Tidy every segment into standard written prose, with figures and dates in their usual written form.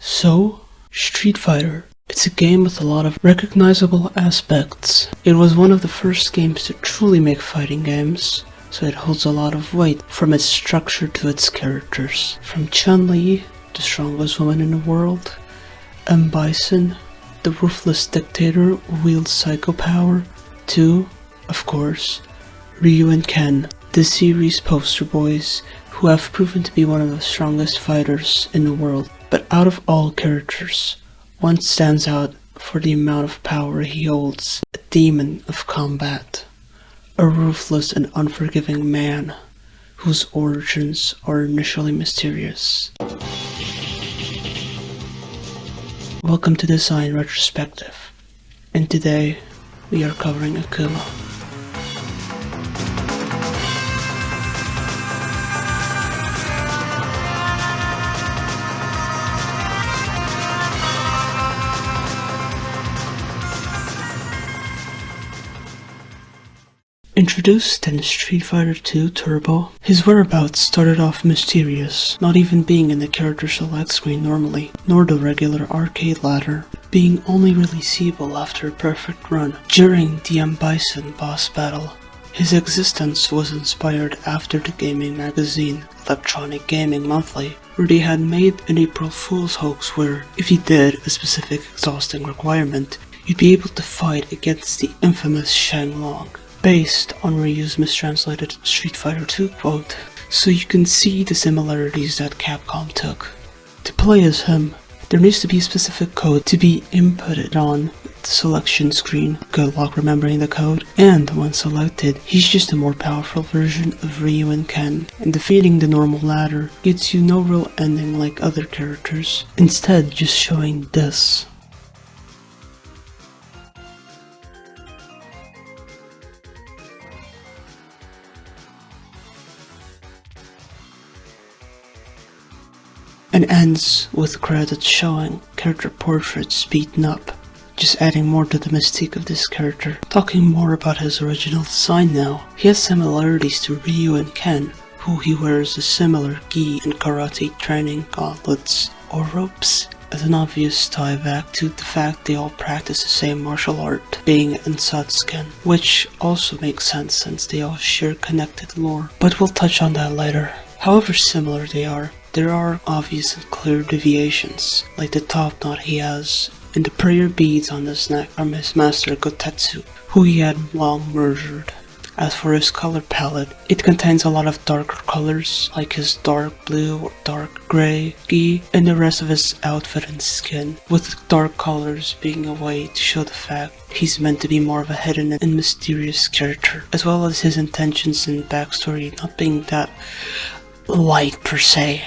So, Street Fighter. It's a game with a lot of recognizable aspects. It was one of the first games to truly make fighting games, so it holds a lot of weight from its structure to its characters. From Chun-Li, the strongest woman in the world, Bison, the ruthless dictator who wields psycho power, to, of course, Ryu and Ken, the series poster boys who have proven to be one of the strongest fighters in the world. But out of all characters, one stands out for the amount of power he holds, a demon of combat, a ruthless and unforgiving man whose origins are initially mysterious. Welcome to Design Retrospective, and today we are covering Akuma. Introduced in Street Fighter 2 Turbo, his whereabouts started off mysterious, not even being in the character select screen normally, nor the regular arcade ladder, being only really seeable after a perfect run during the Bison boss battle. His existence was inspired after the gaming magazine Electronic Gaming Monthly, where they had made an April Fool's hoax where, if you did a specific exhausting requirement, you'd be able to fight against the infamous Shenlong, based on Ryu's mistranslated Street Fighter 2 quote, so you can see the similarities that Capcom took. To play as him, there needs to be a specific code to be inputted on the selection screen. Good luck remembering the code, and when selected, he's just a more powerful version of Ryu and Ken, and defeating the normal ladder gets you no real ending like other characters, instead just showing this. And ends with credits showing character portraits beaten up, just adding more to the mystique of this character. Talking more about his original design now, he has similarities to Ryu and Ken, who he wears a similar gi and karate training gauntlets or ropes, as an obvious tie back to the fact they all practice the same martial art, being in Satsuken, which also makes sense since they all share connected lore, but we'll touch on that later. However similar they are, there are obvious and clear deviations, like the top knot he has and the prayer beads on his neck from his master Gotetsu, who he had long murdered. As for his color palette, it contains a lot of darker colors, like his dark blue or dark grey gi, and the rest of his outfit and skin, with the dark colors being a way to show the fact he's meant to be more of a hidden and mysterious character, as well as his intentions and backstory not being that light per se.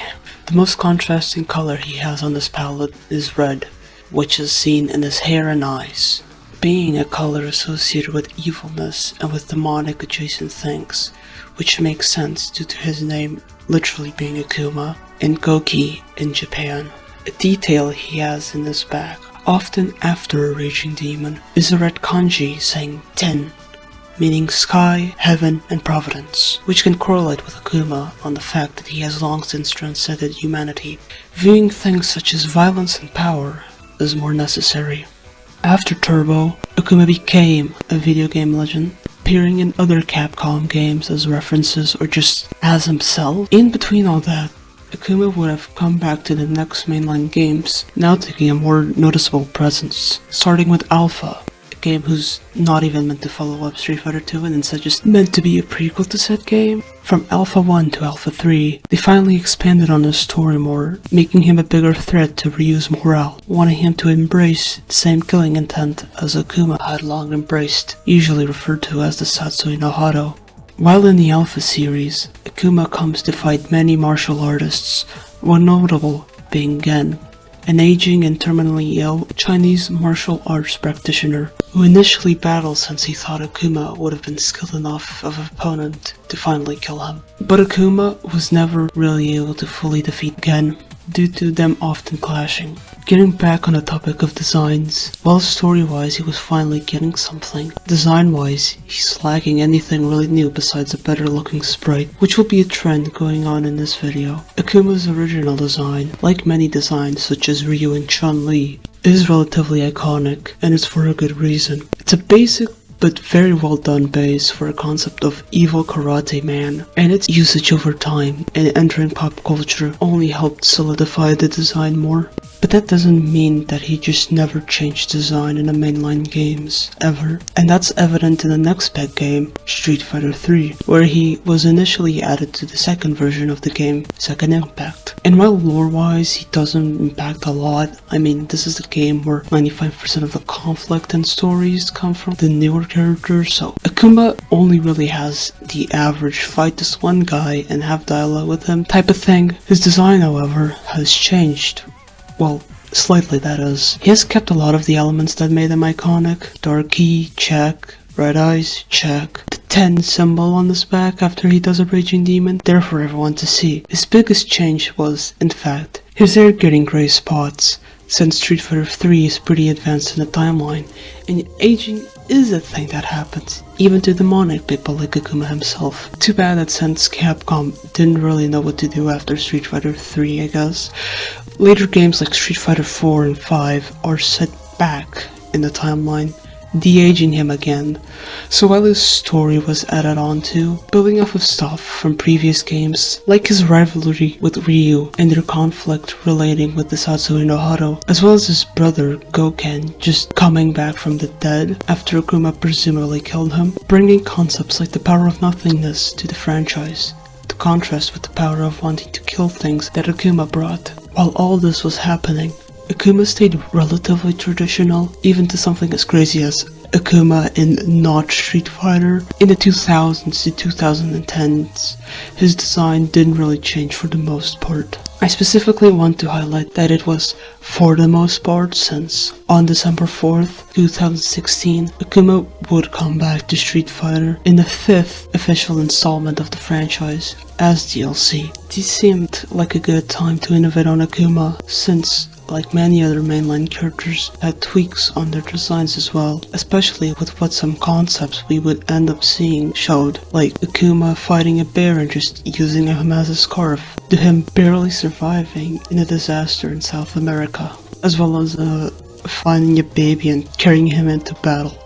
The most contrasting color he has on this palette is red, which is seen in his hair and eyes, being a color associated with evilness and with demonic adjacent things, which makes sense due to his name literally being Akuma and Goki in Japan. A detail he has in his back, often after a raging demon, is a red kanji saying Ten, meaning sky, heaven, and providence, which can correlate with Akuma on the fact that he has long since transcended humanity, viewing things such as violence and power as more necessary. After Turbo, Akuma became a video game legend, appearing in other Capcom games as references or just as himself. In between all that, Akuma would have come back to the next mainline games, now taking a more noticeable presence, starting with Alpha, game who's not even meant to follow up Street Fighter 2 and instead just meant to be a prequel to said game. From Alpha 1 to Alpha 3, they finally expanded on his story more, making him a bigger threat to Ryu's morale, wanting him to embrace the same killing intent as Akuma had long embraced, usually referred to as the Satsui no Hado. While in the Alpha series, Akuma comes to fight many martial artists, one notable being Gen, an aging and terminally ill Chinese martial arts practitioner who initially battled since he thought Akuma would have been skilled enough of an opponent to finally kill him. But Akuma was never really able to fully defeat Gen, due to them often clashing. Getting back on the topic of designs, while story-wise he was finally getting something, design-wise he's lacking anything really new besides a better looking sprite, which will be a trend going on in this video. Akuma's original design, like many designs such as Ryu and Chun-Li, is relatively iconic, and it's for a good reason. It's a basic but very well done base for a concept of evil karate man, and its usage over time and entering pop culture only helped solidify the design more. But that doesn't mean that he just never changed design in the mainline games, ever. And that's evident in the next big game, Street Fighter 3, where he was initially added to the second version of the game, Second Impact. And while lore-wise he doesn't impact a lot, I mean this is the game where 95% of the conflict and stories come from the newer characters, so Akuma only really has the average fight this one guy and have dialogue with him type of thing. His design, however, has changed. Well, slightly that is. He has kept a lot of the elements that made him iconic. Dark key, check. Red eyes, check. The 10 symbol on his back after he does a raging demon, there for everyone to see. His biggest change was, in fact, his hair getting grey spots, since Street Fighter 3 is pretty advanced in the timeline, and aging is a thing that happens, even to demonic people like Akuma himself. Too bad that since Capcom didn't really know what to do after Street Fighter 3, I guess. Later games like Street Fighter 4 and 5 are set back in the timeline, de-aging him again. So while his story was added on to, building off of stuff from previous games, like his rivalry with Ryu and their conflict relating with the Satsui no Hado, as well as his brother Goken just coming back from the dead after Akuma presumably killed him, bringing concepts like the power of nothingness to the franchise, to contrast with the power of wanting to kill things that Akuma brought. While all this was happening, Akuma stayed relatively traditional, even to something as crazy as Akuma in not Street Fighter. In the 2000s to 2010s, his design didn't really change for the most part. I specifically want to highlight that it was for the most part, since on December 4th, 2016, Akuma would come back to Street Fighter in the 5th official installment of the franchise as DLC. This seemed like a good time to innovate on Akuma, since like many other mainline characters, had tweaks on their designs as well, especially with what some concepts we would end up seeing showed, like Akuma fighting a bear and just using him as a scarf, to him barely surviving in a disaster in South America, as well as finding a baby and carrying him into battle.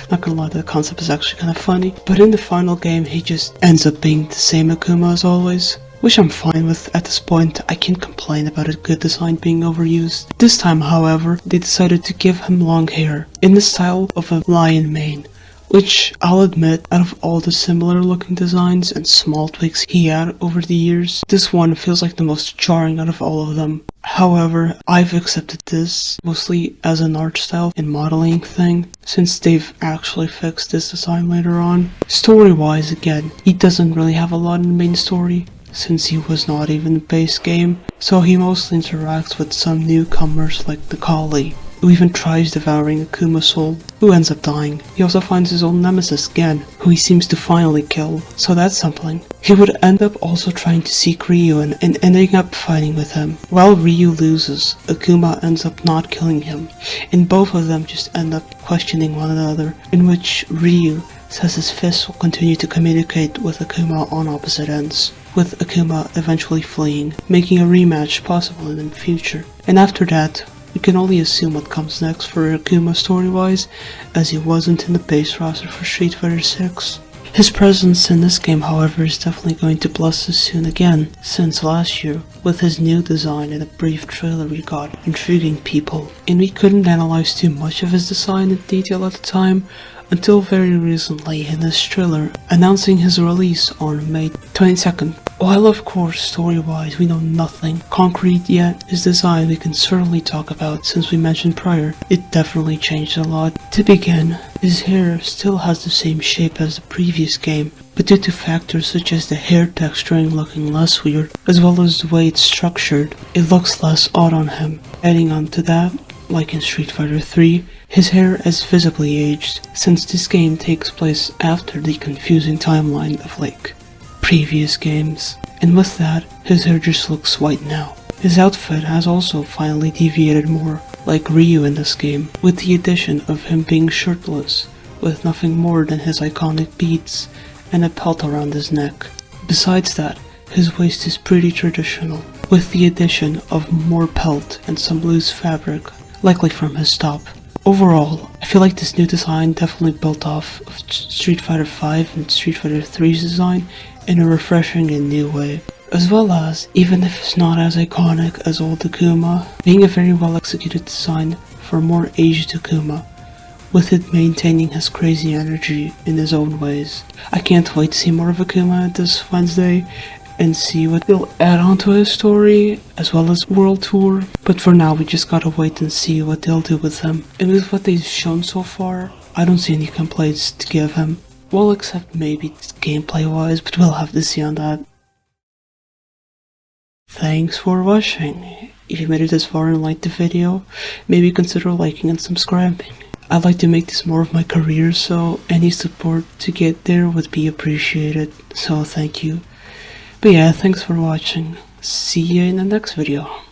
Not gonna lie, that concept is actually kinda funny, but in the final game he just ends up being the same Akuma as always, which I'm fine with at this point. I can't complain about a good design being overused. This time, however, they decided to give him long hair, in the style of a lion mane, which I'll admit, out of all the similar looking designs and small tweaks he had over the years, this one feels like the most jarring out of all of them. However, I've accepted this mostly as an art style and modeling thing, since they've actually fixed this design later on. Story-wise, again, he doesn't really have a lot in the main story, since he was not even the base game, so he mostly interacts with some newcomers like the Kali, who even tries devouring Akuma's soul, who ends up dying. He also finds his old nemesis Gen, who he seems to finally kill, so that's something. He would end up also trying to seek Ryu and ending up fighting with him. While Ryu loses, Akuma ends up not killing him, and both of them just end up questioning one another, in which Ryu says his fists will continue to communicate with Akuma on opposite ends, with Akuma eventually fleeing, making a rematch possible in the future. And after that, we can only assume what comes next for Akuma story-wise, as he wasn't in the base roster for Street Fighter 6. His presence in this game, however, is definitely going to bless us soon again, since last year, with his new design and a brief trailer we got, intriguing people, and we couldn't analyze too much of his design in detail at the time, until very recently in this trailer, announcing his release on May 22nd. While of course story-wise we know nothing concrete yet, his design we can certainly talk about, since we mentioned prior, it definitely changed a lot. To begin, his hair still has the same shape as the previous game, but due to factors such as the hair texturing looking less weird, as well as the way it's structured, it looks less odd on him. Adding on to that, like in Street Fighter 3, his hair is visibly aged, since this game takes place after the confusing timeline of like previous games, and with that, his hair just looks white now. His outfit has also finally deviated more like Ryu in this game, with the addition of him being shirtless, with nothing more than his iconic beads and a belt around his neck. Besides that, his waist is pretty traditional, with the addition of more pelt and some loose fabric, likely from his top. Overall, I feel like this new design definitely built off of Street Fighter V and Street Fighter 3's design in a refreshing and new way. As well as, even if it's not as iconic as old Akuma, being a very well executed design for more aged Akuma, with it maintaining his crazy energy in his own ways. I can't wait to see more of Akuma this Wednesday and see what they'll add onto his story as well as world tour. But for now, we just gotta wait and see what they'll do with him. And with what they've shown so far, I don't see any complaints to give him. Well, except maybe gameplay wise, but we'll have to see on that. Thanks for watching. If you made it this far and liked the video, maybe consider liking and subscribing. I'd like to make this more of my career, so any support to get there would be appreciated, so thank you. But yeah, thanks for watching. See you in the next video.